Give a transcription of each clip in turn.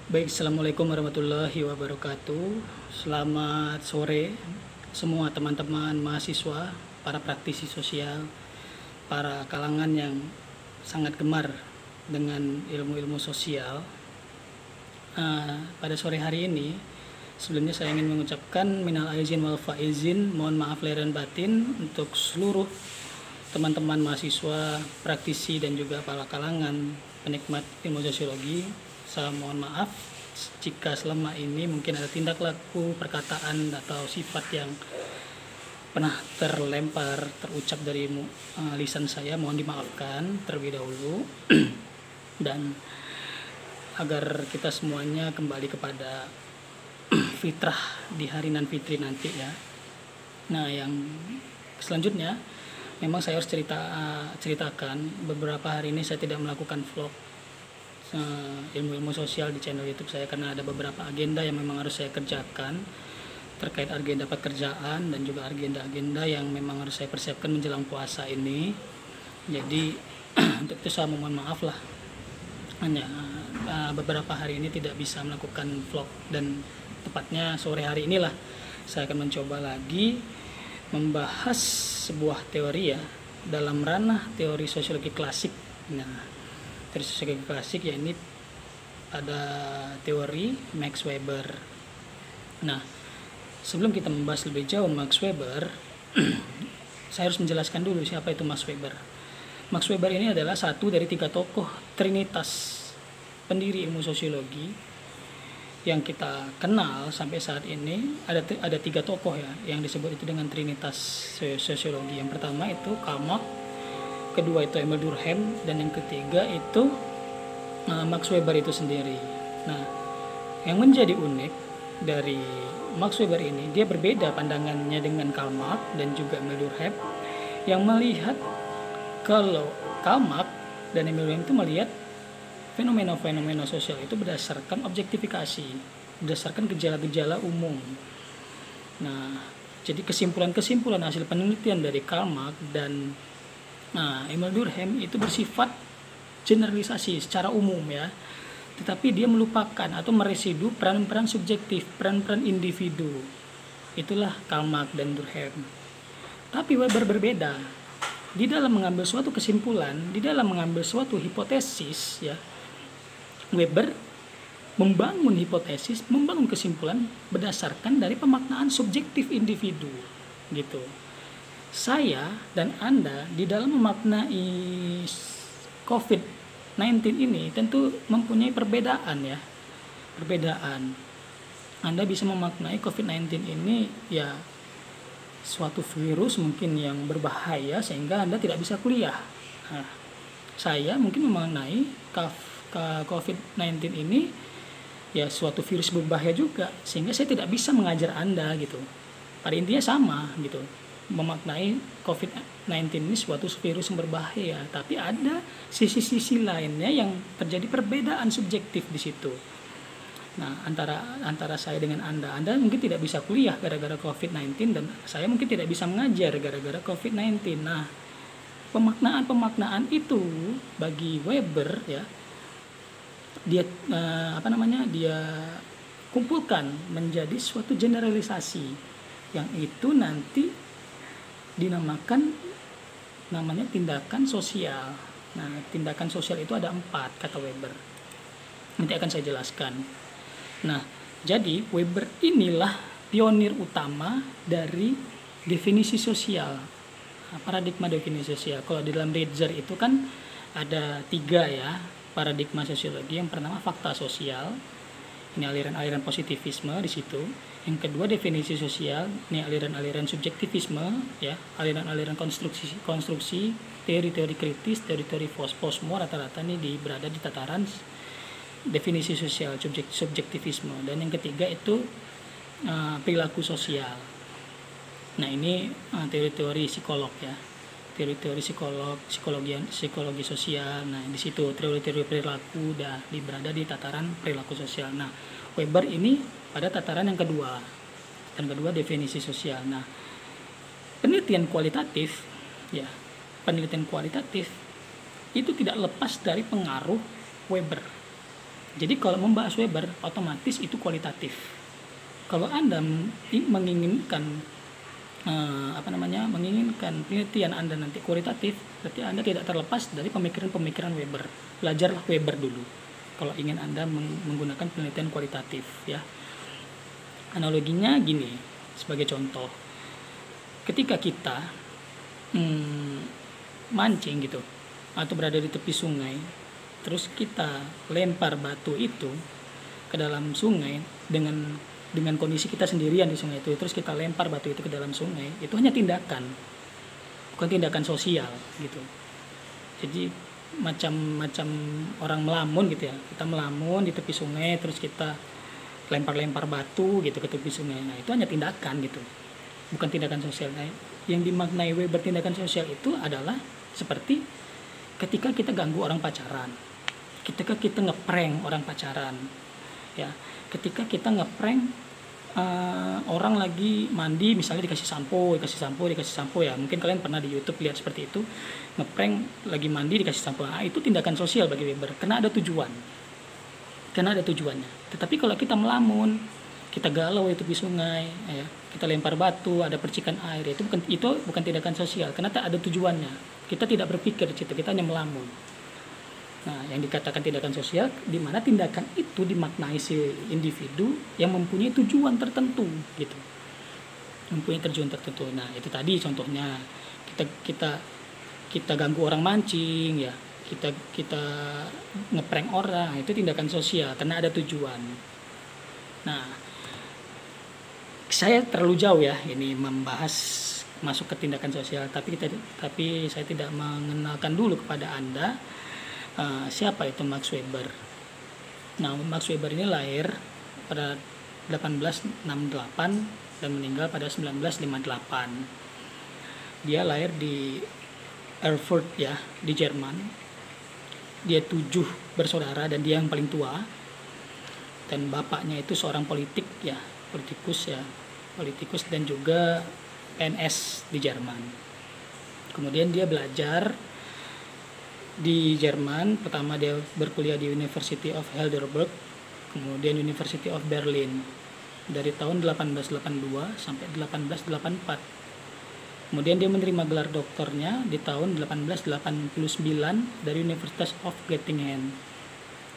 Baik, Assalamualaikum warahmatullahi wabarakatuh. Selamat sore semua teman-teman mahasiswa, para praktisi sosial, para kalangan yang sangat gemar dengan ilmu-ilmu sosial. Pada sore hari ini, sebelumnya saya ingin mengucapkan minal aizin wal faizin, mohon maaf lahir dan batin untuk seluruh teman-teman mahasiswa, praktisi, dan juga para kalangan penikmat ilmu sosiologi. Saya mohon maaf jika selama ini mungkin ada tindak laku, perkataan, atau sifat yang pernah terucap dari lisan saya. Mohon dimaafkan terlebih dahulu. Dan agar kita semuanya kembali kepada fitrah di hari nan fitri nanti ya. Nah, yang selanjutnya memang saya harus ceritakan beberapa hari ini saya tidak melakukan vlog ilmu-ilmu sosial di channel YouTube saya karena ada beberapa agenda yang memang harus saya kerjakan terkait agenda pekerjaan dan juga agenda-agenda yang memang harus saya persiapkan menjelang puasa ini. Jadi untuk itu saya mohon maaf lah, hanya beberapa hari ini tidak bisa melakukan vlog, dan tepatnya sore hari inilah saya akan mencoba lagi membahas sebuah teori ya dalam ranah teori sosiologi klasik. Nah, teori sosiologi klasik ya, ini ada teori Max Weber. Nah, sebelum kita membahas lebih jauh Max Weber, saya harus menjelaskan dulu siapa itu Max Weber. Max Weber ini adalah satu dari 3 tokoh trinitas pendiri ilmu sosiologi yang kita kenal sampai saat ini. Ada 3 tokoh ya yang disebut itu dengan trinitas sosiologi. Yang pertama itu Karl Marx, kedua itu Emil Durkheim, dan yang ketiga itu Max Weber itu sendiri. Nah, yang menjadi unik dari Max Weber ini, dia berbeda pandangannya dengan Karl Marx dan juga Emil Durkheim, yang melihat kalau Karl Marx dan Emil Durkheim itu melihat fenomena-fenomena sosial itu berdasarkan objektifikasi, berdasarkan gejala-gejala umum. Nah, jadi kesimpulan-kesimpulan hasil penelitian dari Karl Marx dan Emil Durkheim itu bersifat generalisasi secara umum ya, tetapi dia melupakan atau meresidu peran-peran subjektif, peran-peran individu. Itulah Karl Marx dan Durkheim. Tapi Weber berbeda. Di dalam mengambil suatu kesimpulan, di dalam mengambil suatu hipotesis ya, Weber membangun hipotesis, membangun kesimpulan berdasarkan dari pemaknaan subjektif individu gitu. Saya dan Anda di dalam memaknai COVID-19 ini tentu mempunyai perbedaan ya. Perbedaan. Anda bisa memaknai COVID-19 ini ya suatu virus mungkin yang berbahaya sehingga Anda tidak bisa kuliah. Nah, saya mungkin memaknai COVID-19 ini ya suatu virus berbahaya juga sehingga saya tidak bisa mengajar Anda gitu. Pada intinya sama gitu. Memaknai COVID-19 ini suatu virus yang berbahaya, tapi ada sisi-sisi lainnya yang terjadi perbedaan subjektif di situ. Nah, antara saya dengan Anda mungkin tidak bisa kuliah gara-gara COVID-19 dan saya mungkin tidak bisa mengajar gara-gara COVID-19. Nah, pemaknaan itu bagi Weber ya, dia dia kumpulkan menjadi suatu generalisasi yang itu nanti dinamakan namanya tindakan sosial. Nah, tindakan sosial itu ada 4 kata Weber. Nanti akan saya jelaskan. Nah, jadi Weber inilah pionir utama dari definisi sosial. Nah, paradigma definisi sosial. Kalau di dalam Ritzer itu kan ada 3 ya paradigma sosiologi. Yang pertama fakta sosial. Ini aliran-aliran positivisme di situ. Yang kedua definisi sosial, ini aliran-aliran subjektivisme ya, aliran-aliran konstruksi, teori-teori kritis, teori-teori posmo, rata-rata ini berada di tataran definisi sosial, subjektivisme. Dan yang ketiga itu perilaku sosial. Nah, ini teori-teori psikolog ya. Teori-teori psikologi sosial. Nah, di situ teori-teori perilaku berada di tataran perilaku sosial. Nah, Weber ini pada tataran yang kedua. Dan kedua definisi sosial. Nah, penelitian kualitatif itu tidak lepas dari pengaruh Weber. Jadi kalau membahas Weber otomatis itu kualitatif. Kalau Anda menginginkan menginginkan penelitian Anda nanti kualitatif, berarti Anda tidak terlepas dari pemikiran-pemikiran Weber. Belajarlah Weber dulu kalau ingin Anda menggunakan penelitian kualitatif, ya. Analoginya gini, sebagai contoh, ketika kita mancing gitu atau berada di tepi sungai, terus kita lempar batu itu ke dalam sungai dengan kondisi kita sendirian di sungai itu, terus kita lempar batu itu ke dalam sungai, itu hanya tindakan, bukan tindakan sosial gitu. Jadi macam orang melamun gitu ya, kita melamun di tepi sungai terus kita lempar-lempar batu gitu ke tepi sungai, nah itu hanya tindakan gitu, bukan tindakan sosial. Nah, yang dimaknai Weber tindakan sosial itu adalah seperti ketika kita ganggu orang pacaran, ketika kita ngeprank orang pacaran, ya, ketika kita ngeprank orang lagi mandi, misalnya dikasih sampo ya, mungkin kalian pernah di YouTube lihat seperti itu, ngeprank lagi mandi dikasih sampo. Itu tindakan sosial bagi Weber karena ada tujuannya. Tetapi kalau kita melamun, kita galau itu di sungai, ya, kita lempar batu, ada percikan air, itu bukan tindakan sosial karena tak ada tujuannya. Kita tidak berpikir di situ, kita hanya melamun. Nah, yang dikatakan tindakan sosial di mana tindakan itu dimaknai si individu yang mempunyai tujuan tertentu gitu. Mempunyai tujuan tertentu. Nah, itu tadi contohnya kita ganggu orang mancing ya. Kita ngeprank orang, itu tindakan sosial karena ada tujuan. Nah, saya terlalu jauh ya ini membahas masuk ke tindakan sosial, tapi saya tidak mengenalkan dulu kepada Anda siapa itu Max Weber. Nah, Max Weber ini lahir pada 1868 dan meninggal pada 1958. Dia lahir di Erfurt ya, di Jerman. Dia 7 bersaudara dan dia yang paling tua. Dan bapaknya itu seorang politikus dan juga PNS di Jerman. Kemudian dia belajar di Jerman. Pertama dia berkuliah di University of Heidelberg, kemudian University of Berlin dari tahun 1882 sampai 1884. Kemudian dia menerima gelar doktornya di tahun 1889 dari Universitas of Göttingen.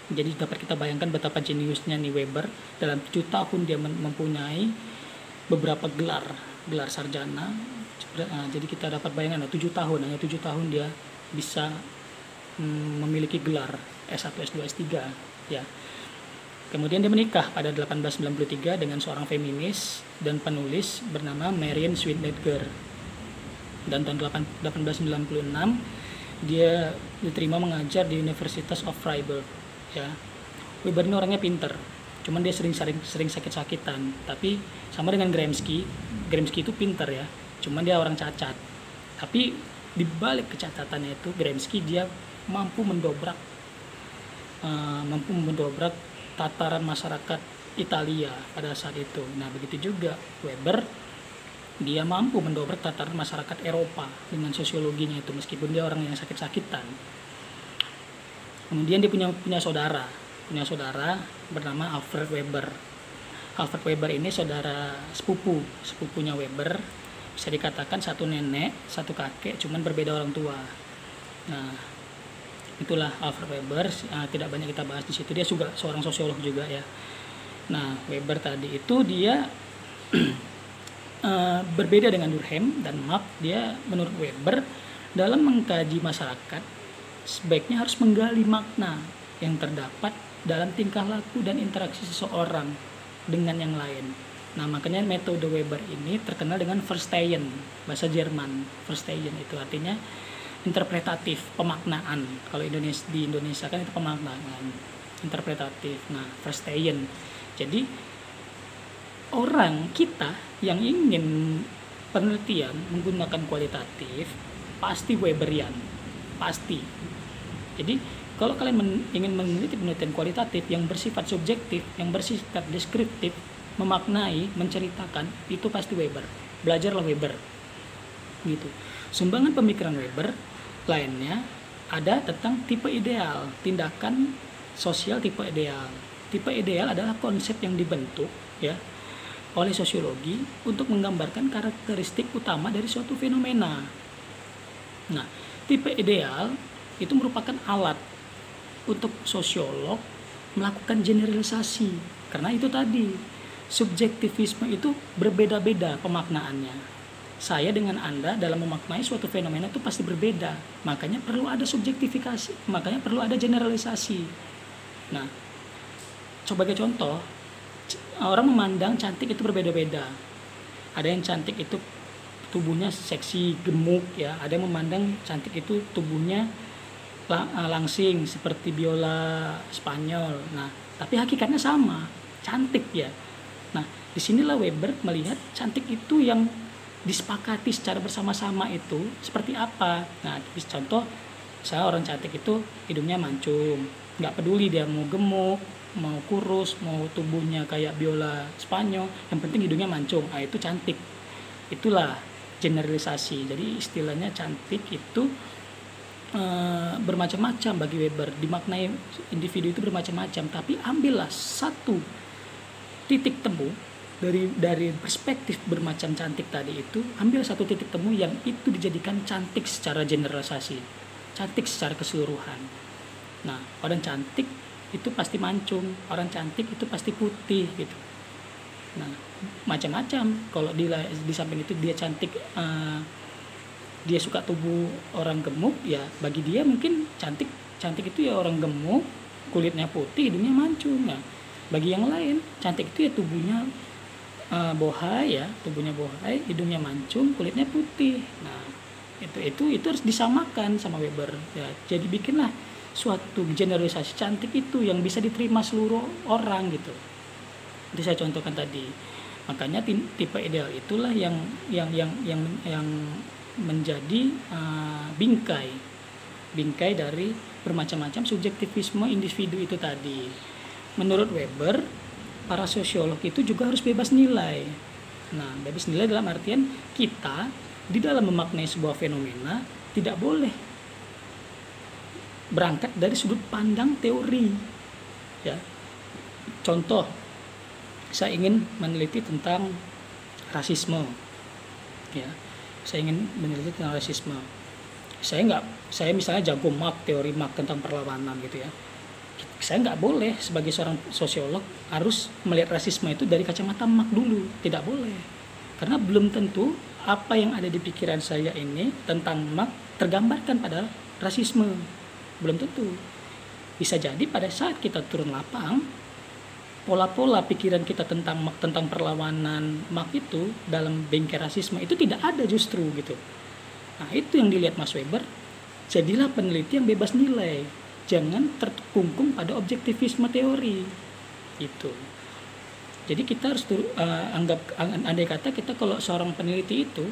Jadi dapat kita bayangkan betapa jeniusnya nih Weber. Dalam 7 tahun dia mempunyai beberapa gelar sarjana. Jadi kita dapat bayangkan 7 tahun dia bisa memiliki gelar S1, S2, S3 ya. Kemudian dia menikah pada 1893 dengan seorang feminis dan penulis bernama Marion Schweinsteiger. Dan tahun 1896 dia diterima mengajar di Universitas of Freiburg ya. Weber ini orangnya pinter, cuman dia sering sakit-sakitan. Tapi sama dengan Gramsci itu pinter ya, cuman dia orang cacat. Tapi di balik kecatatannya itu Gramsci dia mampu mendobrak tataran masyarakat Italia pada saat itu. Nah, begitu juga Weber, dia mampu mendobrak tataran masyarakat Eropa dengan sosiologinya itu, meskipun dia orang yang sakit-sakitan. Kemudian dia punya saudara bernama Alfred Weber. Alfred Weber ini saudara sepupunya Weber, bisa dikatakan satu nenek, satu kakek, cuman berbeda orang tua. Nah, itulah Alfred Weber. Tidak banyak kita bahas di situ. Dia juga seorang sosiolog juga ya. Nah, Weber tadi itu dia berbeda dengan Durkheim dan Marx. Dia menurut Weber dalam mengkaji masyarakat sebaiknya harus menggali makna yang terdapat dalam tingkah laku dan interaksi seseorang dengan yang lain. Nah, makanya metode Weber ini terkenal dengan Verstehen, bahasa Jerman. Verstehen itu artinya interpretatif, pemaknaan. Kalau di Indonesia kan itu pemaknaan, interpretatif. Nah, Verstehen. Jadi orang kita yang ingin penelitian menggunakan kualitatif pasti Weberian, pasti. Jadi kalau kalian ingin meneliti penelitian kualitatif yang bersifat subjektif, yang bersifat deskriptif, memaknai, menceritakan, itu pasti Weber. Belajarlah Weber. Gitu. Sumbangan pemikiran Weber lainnya ada tentang tipe ideal tindakan sosial tipe ideal. Tipe ideal adalah konsep yang dibentuk ya oleh sosiologi untuk menggambarkan karakteristik utama dari suatu fenomena. Nah, tipe ideal itu merupakan alat untuk sosiolog melakukan generalisasi. Karena itu tadi, subjektivisme itu berbeda-beda pemaknaannya. Saya dengan Anda dalam memaknai suatu fenomena itu pasti berbeda. Makanya perlu ada subjektifikasi, makanya perlu ada generalisasi. Nah, sebagai contoh, orang memandang cantik itu berbeda-beda. Ada yang cantik itu tubuhnya seksi, gemuk ya. Ada yang memandang cantik itu tubuhnya langsing seperti biola Spanyol. Nah, tapi hakikatnya sama, cantik ya. Nah, disinilah Weber melihat cantik itu yang disepakati secara bersama-sama itu seperti apa. Nah, contoh, saya orang cantik itu hidungnya mancung, nggak peduli dia mau gemuk, mau kurus, mau tubuhnya kayak biola Spanyol, yang penting hidungnya mancung. Ah, itu cantik. Itulah generalisasi. Jadi istilahnya cantik itu bermacam-macam bagi Weber, dimaknai individu itu bermacam-macam, tapi ambillah satu titik temu dari perspektif bermacam cantik tadi itu, ambil satu titik temu yang itu dijadikan cantik secara generalisasi, cantik secara keseluruhan. Nah, orang cantik itu pasti mancung, orang cantik itu pasti putih gitu. Nah, macam-macam. Kalau di samping itu dia cantik, dia suka tubuh orang gemuk, ya bagi dia mungkin cantik itu ya orang gemuk, kulitnya putih, hidungnya mancung. Nah, bagi yang lain cantik itu ya tubuhnya bohai ya, tubuhnya bohai, hidungnya mancung, kulitnya putih. Nah, itu harus disamakan sama Weber ya. Jadi bikinlah suatu generalisasi cantik itu yang bisa diterima seluruh orang gitu. Itu saya contohkan tadi. Makanya tipe ideal itulah yang menjadi bingkai dari bermacam-macam subjektivisme individu itu tadi. Menurut Weber, para sosiolog itu juga harus bebas nilai. Nah, bebas nilai dalam artian kita di dalam memaknai sebuah fenomena tidak boleh berangkat dari sudut pandang teori. Ya. Contoh, saya ingin meneliti tentang rasisme. Ya. Saya ingin meneliti tentang rasisme. Saya misalnya jago teori Marx tentang perlawanan gitu ya. Saya nggak boleh sebagai seorang sosiolog harus melihat rasisme itu dari kacamata Marx dulu, tidak boleh. Karena belum tentu apa yang ada di pikiran saya ini tentang Marx tergambarkan pada rasisme, belum tentu. Bisa jadi pada saat kita turun lapang, pola-pola pikiran kita tentang Marx, tentang perlawanan Marx itu dalam bingkai rasisme itu tidak ada justru gitu. Nah, itu yang dilihat Mas Weber. Jadilah peneliti yang bebas nilai, jangan terkungkung pada objektivisme teori itu. Jadi kita harus andai kata kita kalau seorang peneliti itu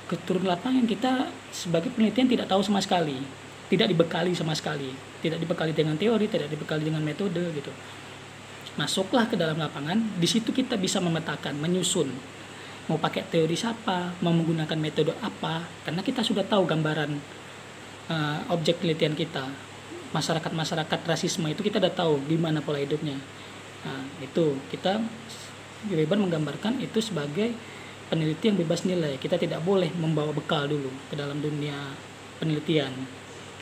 keturun lapangan, kita sebagai penelitian tidak tahu sama sekali, tidak dibekali sama sekali, tidak dibekali dengan teori, tidak dibekali dengan metode gitu. Masuklah ke dalam lapangan, di situ kita bisa memetakan, menyusun mau pakai teori siapa, mau menggunakan metode apa, karena kita sudah tahu gambaran objek penelitian kita. Masyarakat rasisme itu kita sudah tahu gimana pola hidupnya. Nah, itu kita Weber menggambarkan itu sebagai peneliti yang bebas nilai. Kita tidak boleh membawa bekal dulu ke dalam dunia penelitian.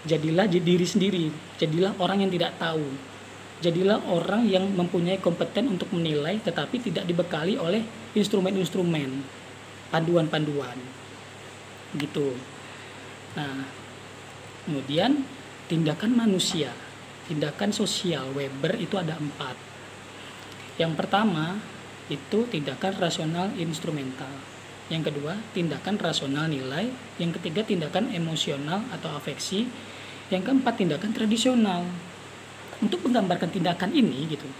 Jadilah diri sendiri, jadilah orang yang tidak tahu. Jadilah orang yang mempunyai kompeten untuk menilai tetapi tidak dibekali oleh instrumen-instrumen, panduan-panduan gitu. Nah, kemudian tindakan manusia, tindakan sosial Weber itu ada 4. Yang pertama itu tindakan rasional instrumental. Yang kedua, tindakan rasional nilai. Yang ketiga, tindakan emosional atau afeksi. Yang keempat, tindakan tradisional. Untuk menggambarkan tindakan ini gitu,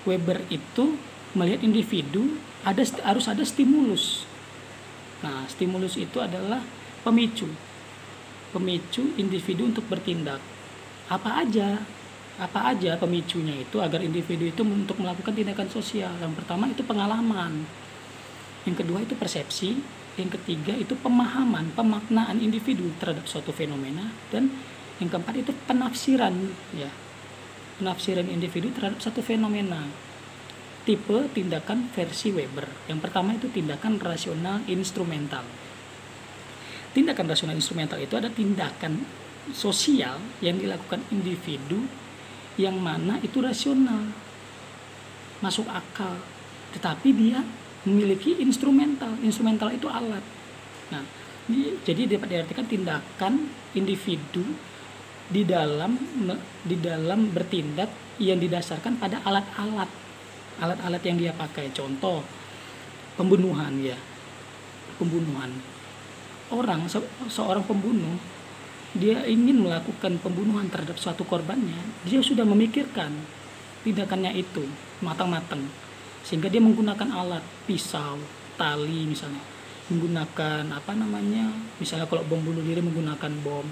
Weber itu melihat individu harus ada stimulus. Nah, stimulus itu adalah pemicu individu untuk bertindak. Apa aja pemicunya itu agar individu itu untuk melakukan tindakan sosial. Yang pertama itu pengalaman, yang kedua itu persepsi, yang ketiga itu pemahaman, pemaknaan individu terhadap suatu fenomena, dan yang keempat itu penafsiran ya. penafsiran individu terhadap satu fenomena. Tipe tindakan versi Weber. Yang pertama itu tindakan rasional instrumental. Tindakan rasional instrumental itu ada tindakan sosial yang dilakukan individu yang mana itu rasional, masuk akal, tetapi dia memiliki instrumental. Instrumental itu alat. Nah, jadi dapat diartikan tindakan individu di dalam bertindak yang didasarkan pada alat-alat yang dia pakai. Contoh pembunuhan, ya, pembunuhan. Seorang pembunuh, dia ingin melakukan pembunuhan terhadap suatu korbannya, dia sudah memikirkan tindakannya itu matang-matang, sehingga dia menggunakan alat, pisau, tali misalnya, menggunakan misalnya kalau bom bunuh diri menggunakan bom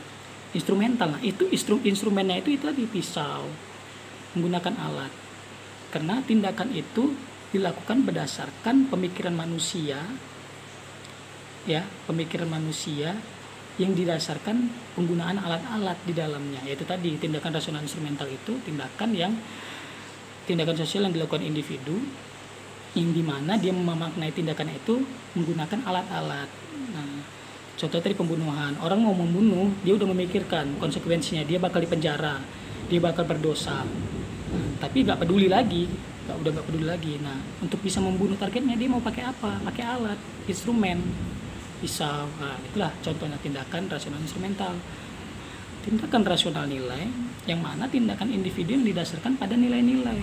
instrumental. Nah, itu instrumennya itu tadi pisau, menggunakan alat, karena tindakan itu dilakukan berdasarkan pemikiran manusia, ya, pemikiran manusia yang didasarkan penggunaan alat-alat di dalamnya. Yaitu tadi tindakan rasional instrumental itu tindakan sosial yang dilakukan individu, yang dimana dia memaknai tindakan itu menggunakan alat-alat. Nah, contoh tadi pembunuhan, orang mau membunuh, dia udah memikirkan konsekuensinya, dia bakal dipenjara, dia bakal berdosa, tapi nggak peduli lagi. Nah, untuk bisa membunuh targetnya dia mau pakai apa? Pakai alat, instrumen, pisau. Nah, itulah contohnya tindakan rasional instrumental. Tindakan rasional nilai, yang mana tindakan individu yang didasarkan pada nilai-nilai.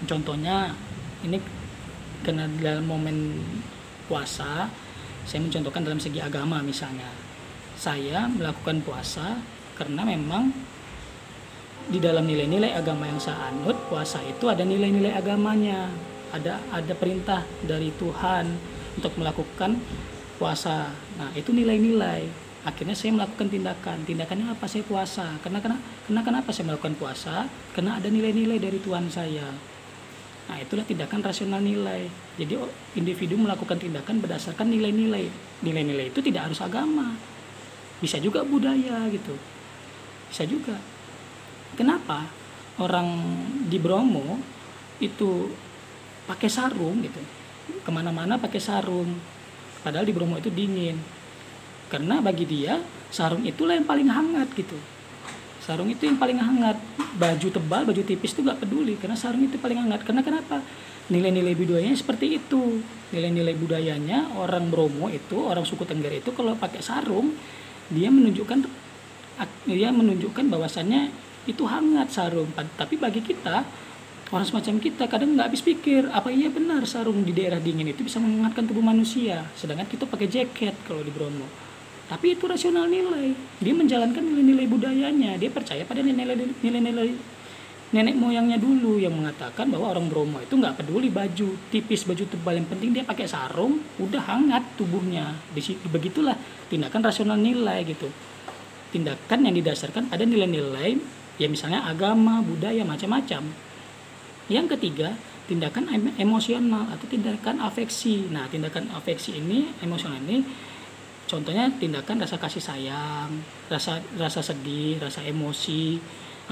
Contohnya, ini karena dalam momen puasa, saya mencontohkan dalam segi agama misalnya. Saya melakukan puasa karena memang di dalam nilai-nilai agama yang saya anut, puasa itu ada nilai-nilai agamanya. Ada perintah dari Tuhan untuk melakukan puasa. Nah, itu nilai-nilai. Akhirnya saya melakukan tindakannya apa? Saya puasa. Karena kenapa saya melakukan puasa? Karena ada nilai-nilai dari Tuhan saya. Nah, itulah tindakan rasional nilai. Jadi individu melakukan tindakan berdasarkan nilai-nilai. Nilai-nilai itu tidak harus agama, bisa juga budaya gitu, bisa juga. Kenapa orang di Bromo itu pakai sarung gitu, kemana-mana pakai sarung, padahal di Bromo itu dingin? Karena bagi dia sarung itulah yang paling hangat gitu. Sarung itu yang paling hangat. Baju tebal, baju tipis itu gak peduli, karena sarung itu paling hangat. Karena kenapa? Nilai-nilai budayanya seperti itu. Nilai-nilai budayanya orang Bromo itu, orang suku Tengger itu kalau pakai sarung, dia menunjukkan bahwasannya itu hangat sarung. Tapi bagi kita, orang semacam kita kadang nggak habis pikir, apa iya benar sarung di daerah dingin itu bisa menghangatkan tubuh manusia, sedangkan kita pakai jaket kalau di Bromo. Tapi itu rasional nilai, dia menjalankan nilai-nilai budayanya, dia percaya pada nilai-nilai nenek moyangnya dulu yang mengatakan bahwa orang Bromo itu nggak peduli baju tipis, baju tebal, yang penting dia pakai sarung, udah hangat tubuhnya. Begitulah tindakan rasional nilai gitu, tindakan yang didasarkan pada nilai-nilai, ya misalnya agama, budaya, macam-macam. Yang ketiga, tindakan emosional atau tindakan afeksi. Nah, tindakan afeksi ini, emosional ini, contohnya tindakan rasa kasih sayang, rasa sedih, rasa emosi.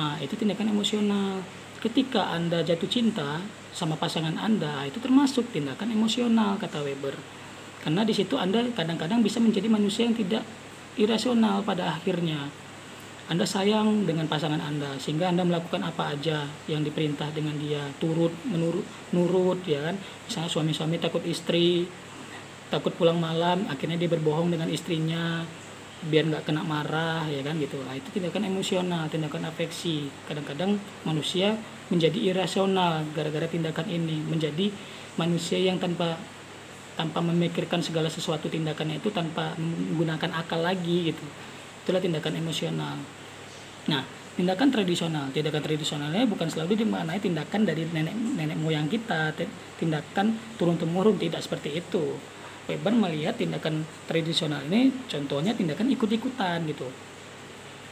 Nah, itu tindakan emosional. Ketika Anda jatuh cinta sama pasangan Anda, itu termasuk tindakan emosional kata Weber. Karena di situ Anda kadang-kadang bisa menjadi manusia yang tidak irasional pada akhirnya. Anda sayang dengan pasangan Anda sehingga Anda melakukan apa aja yang diperintah dengan dia, nurut ya kan. Misalnya suami-suami takut istri, takut pulang malam, akhirnya dia berbohong dengan istrinya biar nggak kena marah ya kan gitu. Nah, itu tindakan emosional, tindakan afeksi. Kadang-kadang manusia menjadi irasional gara-gara tindakan ini, menjadi manusia yang tanpa memikirkan segala sesuatu tindakannya itu tanpa menggunakan akal lagi gitu. Itulah tindakan emosional. Nah, tindakan tradisionalnya bukan selalu dimaknai tindakan dari nenek moyang kita, tindakan turun-temurun, tidak seperti itu. Weber melihat tindakan tradisional ini contohnya tindakan ikut-ikutan gitu.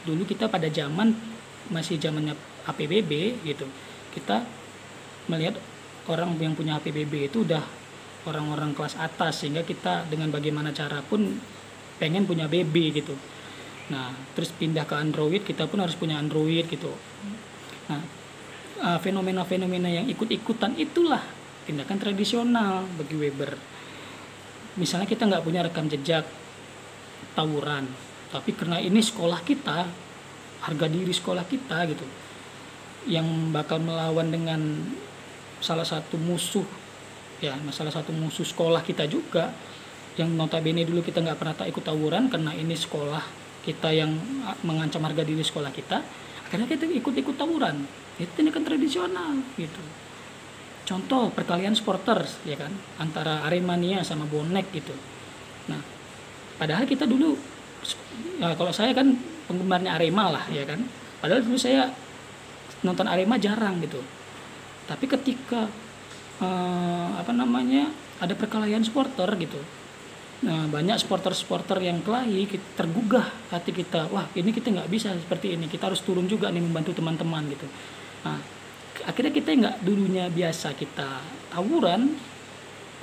Dulu kita pada masih zamannya APBB gitu, kita melihat orang yang punya APBB itu udah orang-orang kelas atas, sehingga kita dengan bagaimana cara pun pengen punya BB gitu. Nah, terus pindah ke Android, kita pun harus punya Android gitu. Nah, fenomena-fenomena yang ikut-ikutan itulah tindakan tradisional bagi Weber. Misalnya kita nggak punya rekam jejak tawuran, tapi karena ini sekolah kita, harga diri sekolah kita gitu, yang bakal melawan dengan salah satu musuh sekolah kita juga, yang notabene dulu kita nggak pernah ikut tawuran, karena ini sekolah kita yang mengancam harga diri sekolah kita, akhirnya kita ikut tawuran. Itu tindakan tradisional gitu. Contoh perkelahian supporters ya kan, antara Aremania sama Bonek gitu. Nah, padahal kita dulu, kalau saya kan penggemarnya Arema lah ya kan, padahal dulu saya nonton Arema jarang gitu. Tapi ketika ada perkelahian supporter gitu, nah banyak supporter yang kelahi, tergugah hati kita, wah ini kita nggak bisa seperti ini, kita harus turun juga nih membantu teman-teman gitu. Nah, akhirnya kita nggak dulunya biasa kita tawuran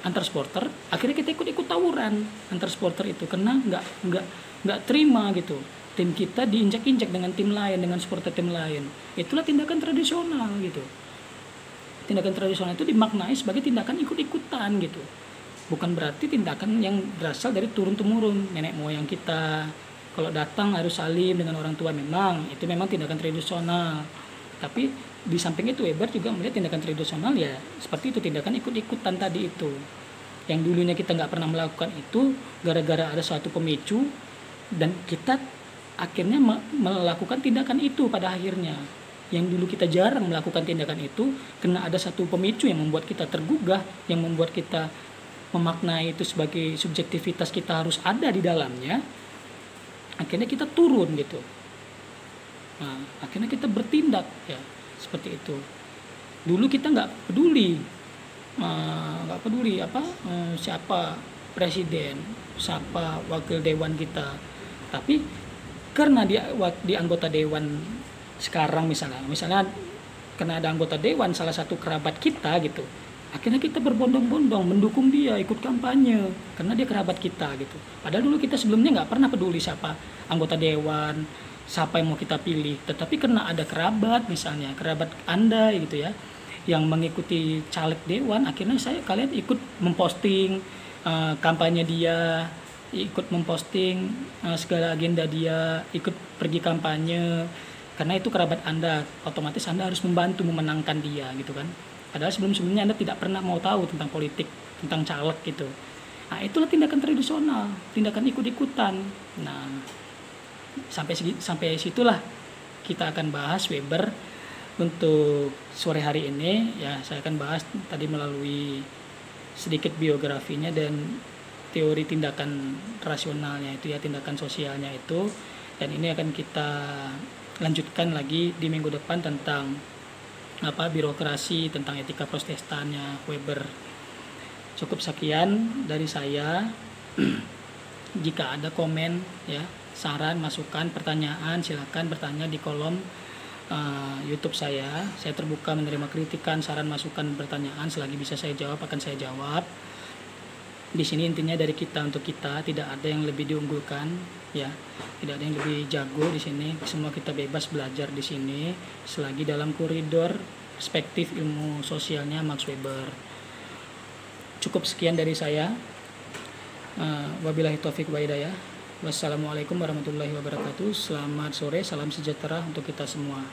antar supporter, akhirnya kita ikut tawuran antar supporter itu, karena nggak terima gitu tim kita diinjak-injak dengan tim lain, dengan supporter tim lain. Itulah tindakan tradisional gitu. Tindakan tradisional itu dimaknai sebagai tindakan ikut-ikutan gitu, bukan berarti tindakan yang berasal dari turun-temurun nenek moyang kita. Kalau datang harus salim dengan orang tua, memang tindakan tradisional. Tapi di samping itu Weber juga melihat tindakan tradisional ya seperti itu, tindakan ikut-ikutan tadi itu, yang dulunya kita nggak pernah melakukan itu gara-gara ada suatu pemicu, dan kita akhirnya melakukan tindakan itu pada akhirnya. Yang dulu kita jarang melakukan tindakan itu karena ada satu pemicu yang membuat kita tergugah, yang membuat kita memaknai itu sebagai subjektivitas kita harus ada di dalamnya. Akhirnya kita turun gitu. Nah, akhirnya kita bertindak ya seperti itu. Dulu kita nggak peduli siapa presiden, siapa wakil dewan kita, tapi karena di anggota dewan sekarang misalnya karena ada anggota dewan salah satu kerabat kita gitu, akhirnya kita berbondong-bondong mendukung dia, ikut kampanye karena dia kerabat kita gitu. Padahal dulu kita sebelumnya nggak pernah peduli siapa anggota dewan, siapa yang mau kita pilih, tetapi karena ada kerabat Anda gitu ya yang mengikuti caleg dewan, akhirnya kalian ikut memposting kampanye dia, ikut memposting segala agenda dia, ikut pergi kampanye, karena itu kerabat Anda, otomatis Anda harus membantu memenangkan dia gitu kan. Padahal sebelumnya Anda tidak pernah mau tahu tentang politik, tentang caleg gitu. Nah, itulah tindakan tradisional, tindakan ikut-ikutan. Nah, sampai situlah kita akan bahas Weber untuk sore hari ini ya. Saya akan bahas tadi melalui sedikit biografinya dan teori tindakan rasionalnya itu ya, tindakan sosialnya itu, dan ini akan kita lanjutkan lagi di minggu depan tentang birokrasi, tentang etika protestannya Weber. Cukup sekian dari saya. Jika ada komen ya, saran, masukan, pertanyaan, silakan bertanya di kolom YouTube saya. Saya terbuka menerima kritikan, saran, masukan, pertanyaan. Selagi bisa saya jawab akan saya jawab. Di sini intinya dari kita untuk kita, tidak ada yang lebih diunggulkan ya, tidak ada yang lebih jago di sini. Semua kita bebas belajar di sini selagi dalam koridor perspektif ilmu sosialnya Max Weber. Cukup sekian dari saya. Wabillahi taufiq wa hidayah. Wassalamualaikum warahmatullahi wabarakatuh. Selamat sore, salam sejahtera untuk kita semua.